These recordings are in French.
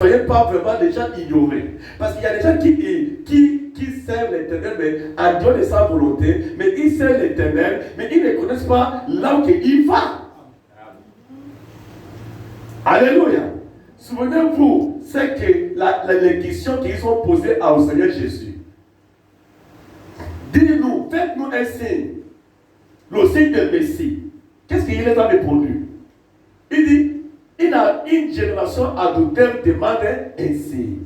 soyez pas vraiment des gens ignorés. Parce qu'il y a des gens qui servent l'Éternel, mais à Dieu de sa volonté, mais ils servent l'Éternel, mais ils ne connaissent pas là où il va. Alléluia. Souvenez-vous, c'est que les questions qu'ils ont posées au Seigneur Jésus. Dis-nous, faites-nous un signe, le signe de Messie. Qu'est-ce qu'il les a répondu? Il dit, une génération adultère demande un signe.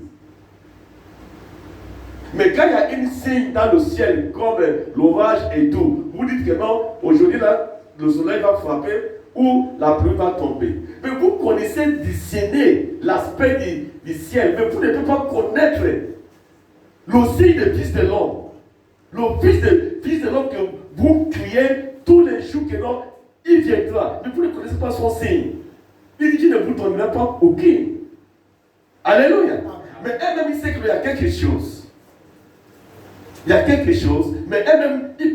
Mais quand il y a un signe dans le ciel, comme l'orage et tout, vous dites que non, aujourd'hui là, le soleil va frapper ou la pluie va tomber. Mais vous connaissez dessiner l'aspect du ciel, mais vous ne pouvez pas connaître le signe du Fils de l'homme. Le Fils de l'homme que vous criez tous les jours que non, il viendra. Mais vous ne connaissez pas son signe. Il dit qu'il ne vous donnera pas aucun. Alléluia. Mais elle-même, il sait qu'il y a quelque chose. Il y a quelque chose, mais elle-même, ils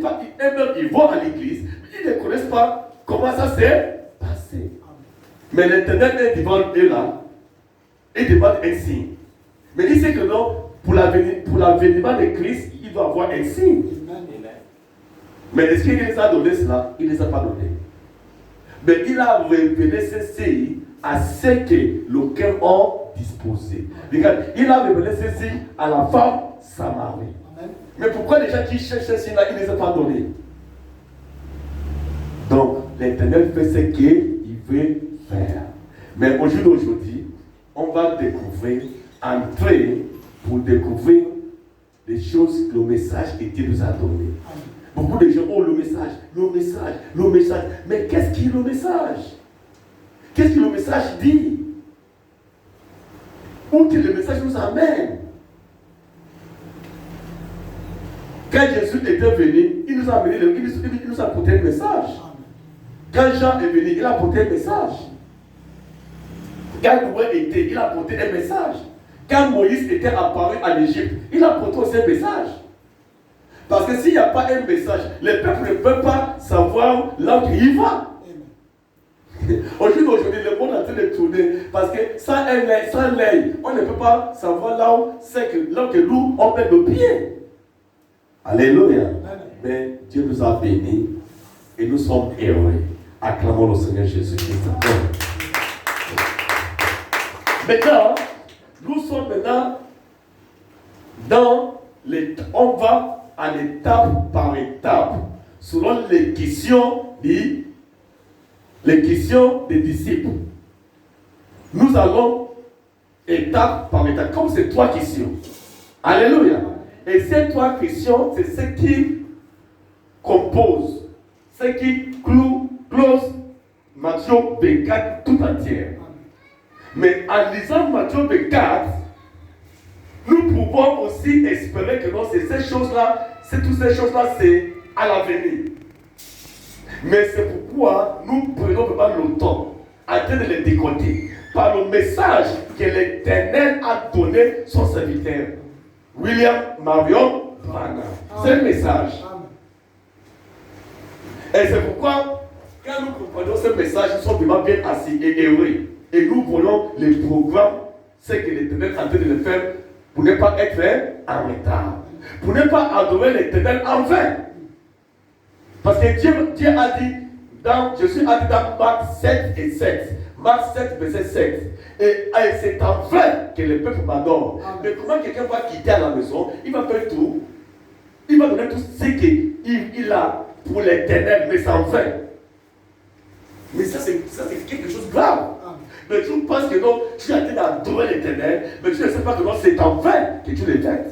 vont à l'église, ils ne connaissent pas comment ça s'est passé. Mais l'Éternel est devant eux là, et demande un signe. Mais il sait que non, pour l'avènement de Christ, il doit avoir un signe. Mais est-ce qu'il les a donné cela? Il ne les a pas donné. Mais il a révélé ce signe à ceux que le cœur a disposé. Regarde, il a révélé ce signe à la femme Samarie. Mais pourquoi les gens qui cherchent ce signe-là, il ne les a pas donnés? Donc, l'Éternel fait ce qu'il veut faire. Mais au jour d'aujourd'hui, on va découvrir, entrer pour découvrir les choses que le message que Dieu nous a donné. Beaucoup de gens ont le message. Mais qu'est-ce qui est le message? Qu'est-ce que le message dit? Où que le message nous amène? Quand Jésus était venu, il nous a amené, il nous a apporté un message. Quand Jean est venu, il a apporté un message. Quand Noé était, il a apporté un message. Quand Moïse était apparu en Égypte, il a apporté aussi un message. Parce que s'il n'y a pas un message, les peuples ne peuvent pas savoir là où il va. Aujourd'hui, le monde est en train de tourner. Parce que sans l'œil, on ne peut pas savoir là où nous, on met le pied. Alléluia. Mais Dieu nous a bénis et nous sommes heureux. Acclamons le Seigneur Jésus-Christ. Maintenant, nous sommes maintenant on va en étape par étape, selon les questions des disciples. Nous allons étape par étape, comme ces 3 questions. Alléluia. Et ces 3 questions, c'est ce qui compose, ce qui close Matthieu 24 tout entière. Mais en lisant Matthieu 24, nous pouvons aussi espérer que non, toutes ces choses-là, c'est à l'avenir. Mais c'est pourquoi nous prenons vraiment le temps en train de les décoder par le message que l'Éternel a donné son serviteur, William Marion Branham. C'est le message. Et c'est pourquoi, quand nous comprenons ce message, nous sommes vraiment bien assis et heureux. Et nous voulons les programmes, c'est que l'Éternel est en train de le faire pour ne pas être en retard. Pour ne pas adorer l'Éternel en vain. Parce que Dieu a dit, Jésus a dit dans Marc 7 et 7, Marc 7, verset 7, et c'est en vain que le peuple m'adore. Mais comment quelqu'un va quitter à la maison, il va faire tout, il va donner tout ce qu'il a pour l'Éternel, mais c'est en vain. Mais ça c'est quelque chose de grave. Mais tu penses que non, tu es en train d'adorer l'Éternel, mais tu ne sais pas que non, c'est en vain que tu le fais.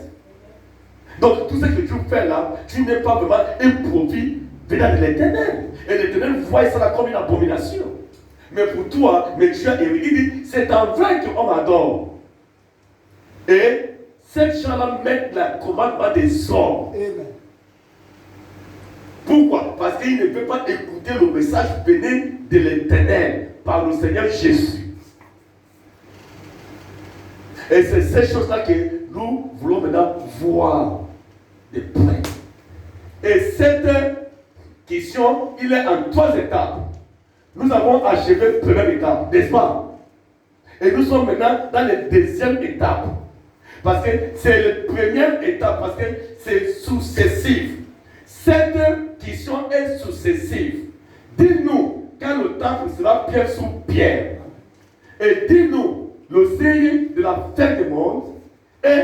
Donc tout ce que tu fais là, tu n'es pas vraiment un profit venant de l'Éternel. Et l'Éternel voit ça là comme une abomination. Mais pour toi, mais tu as il dit, c'est en vain qu'on m'adore. Et ces gens-là mettent le commandement des hommes. Amen. Pourquoi? Parce qu'ils ne peuvent pas écouter le message venu de l'Éternel par le Seigneur Jésus. Et c'est ces choses-là que nous voulons maintenant voir de près. Et cette question, il est en 3 étapes. Nous avons achevé la première étape, n'est-ce pas? Et nous sommes maintenant dans la deuxième étape. Parce que c'est la première étape, parce que c'est successif. Cette question est successive. Dis-nous quand le temple sera pierre sur pierre. Et dis-nous le signe de la fin du monde et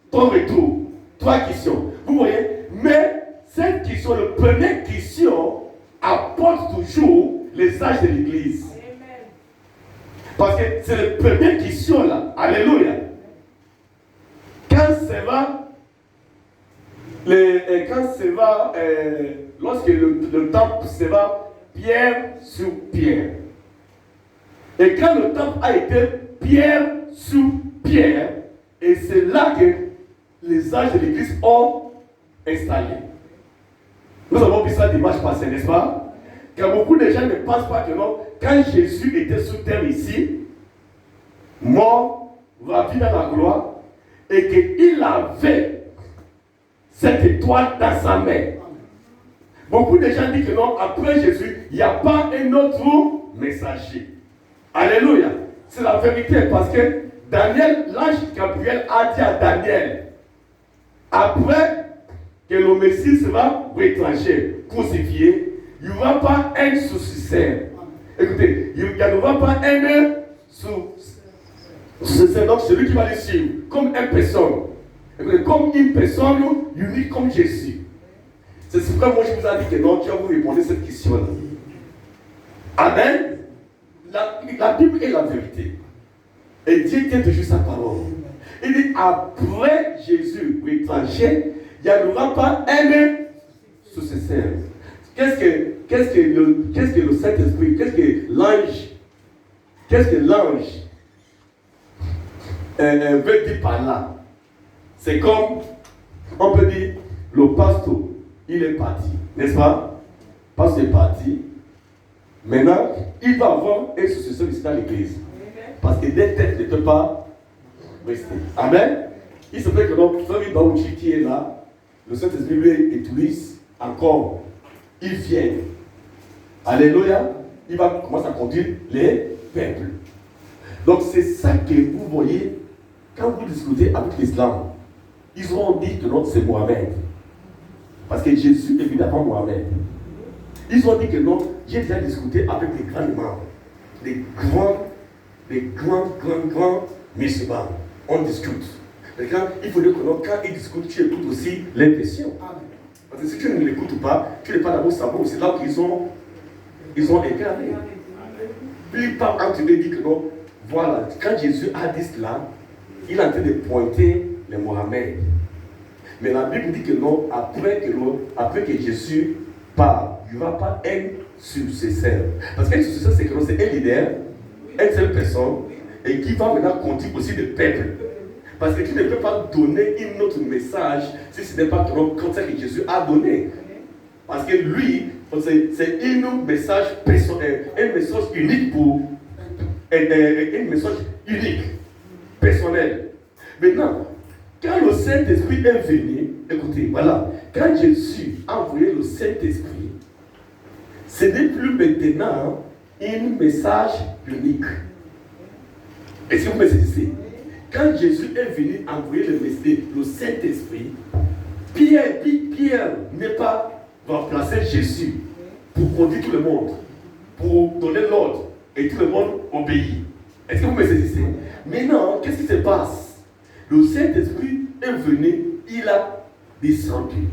ton retour. 3 questions. Vous voyez, mais cette question, la première question, apporte toujours les âges de l'Église. Parce que c'est la première question là. Alléluia. Lorsque le temple sera pierre sur pierre. Et quand le temple a été pierre sur pierre, et c'est là que les âges de l'Église ont installé. Nous avons vu ça dimanche passé, n'est-ce pas? Car beaucoup de gens ne pensent pas que non, quand Jésus était sur terre ici, mort, ravi dans la gloire, et qu'il avait cette étoile dans sa main. Beaucoup de gens disent que non, après Jésus, il n'y a pas un autre messager. Alléluia. C'est la vérité parce que Daniel, l'ange Gabriel a dit à Daniel, après que le Messie sera retranché, crucifié, il n'y aura pas un successeur. Écoutez, il n'y aura pas un successeur, donc celui qui va le suivre, comme une personne. Écoutez, comme une personne unique comme Jésus. C'est pourquoi moi je vous ai dit que non, tu vas vous répondre à cette question-là. Amen. La Bible est la vérité. Et Dieu tient toujours sa parole. Il dit, après Jésus retranché, il n'y aura pas un successeur. Qu'est-ce que le Saint-Esprit, qu'est-ce que l'ange veut dire par là? C'est comme, on peut dire, le pasteur, il est parti, n'est-ce pas? Le pasteur est parti. Maintenant, il va avoir un successeur ici dans l'église. Parce que des têtes ne peuvent pas rester. Amen. Il se peut que donc, Frère Baouchi qui est là, le Saint-Esprit utilise encore. Il vient. Alléluia. Il va commencer à conduire les peuples. Donc c'est ça que vous voyez quand vous discutez avec l'islam. Ils ont dit que non, c'est Mohamed. Parce que Jésus est venu avant Mohamed. Ils ont dit que non, j'ai déjà discuté avec des grands imams, des grands musulmans. On discute. Mais quand il faut dire que non, quand ils discutent, tu écoutes aussi l'impression. Parce que si tu ne l'écoutes pas, tu n'es pas d'abord savoir aussi là où ils ont incarné. Puis il parle quand tu lui dis que non, voilà, quand Jésus a dit cela, il est en train de pointer les Mohamed. Mais la Bible dit que non, après que Jésus parle, il n'y aura pas un successeur. Parce qu'un successeur, c'est que c'est un leader, une seule personne, et qui va maintenant conduire aussi le peuple. Parce que tu ne peux pas donner un autre message si ce n'est pas comme ça que Jésus a donné. Parce que lui, c'est un message personnel, un message unique pour un message unique, personnel. Maintenant, quand le Saint-Esprit est venu, écoutez, voilà, quand Jésus a envoyé le Saint-Esprit, ce n'est plus maintenant un message unique. Est-ce que vous me saisissez? Quand Jésus est venu envoyer le Saint-Esprit, Pierre n'est pas remplacer Jésus pour conduire tout le monde, pour donner l'ordre, et tout le monde obéit. Est-ce que vous me saisissez? Maintenant, qu'est-ce qui se passe? Le Saint-Esprit est venu, il a descendu.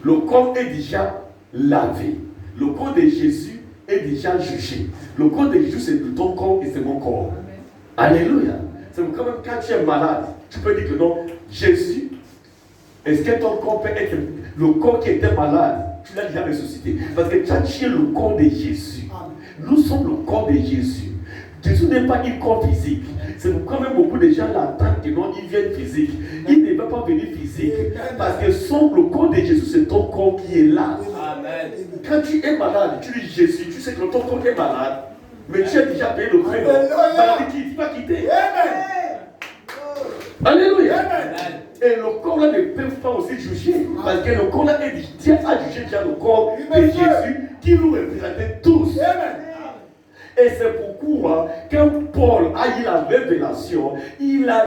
Le corps est déjà lavé. Le corps de Jésus est déjà jugé. Le corps de Jésus, c'est ton corps et c'est mon corps. Amen. Alléluia. C'est quand même quand tu es malade, tu peux dire que non, Jésus, est-ce que ton corps peut être le corps qui était malade? Tu l'as déjà ressuscité. Parce que tu es le corps de Jésus. Nous sommes le corps de Jésus. Jésus n'est pas un corps physique. C'est quand même beaucoup de gens l'attendent que non, ils viennent physique. Il ne va pas venir physique. Parce que le corps de Jésus, c'est ton corps qui est là. Amen. Quand tu es malade, tu dis Jésus, tu sais que ton corps est malade. Mais tu as déjà payé le prix. Maladie qui ne va quitter. Alléluia. Amen. Et le corps là ne peut pas aussi juger. Parce que le corps là est Dieu a jugé déjà le corps de Jésus qui nous représentait tous. Amen. Et c'est pourquoi, quand Paul a eu la révélation, il a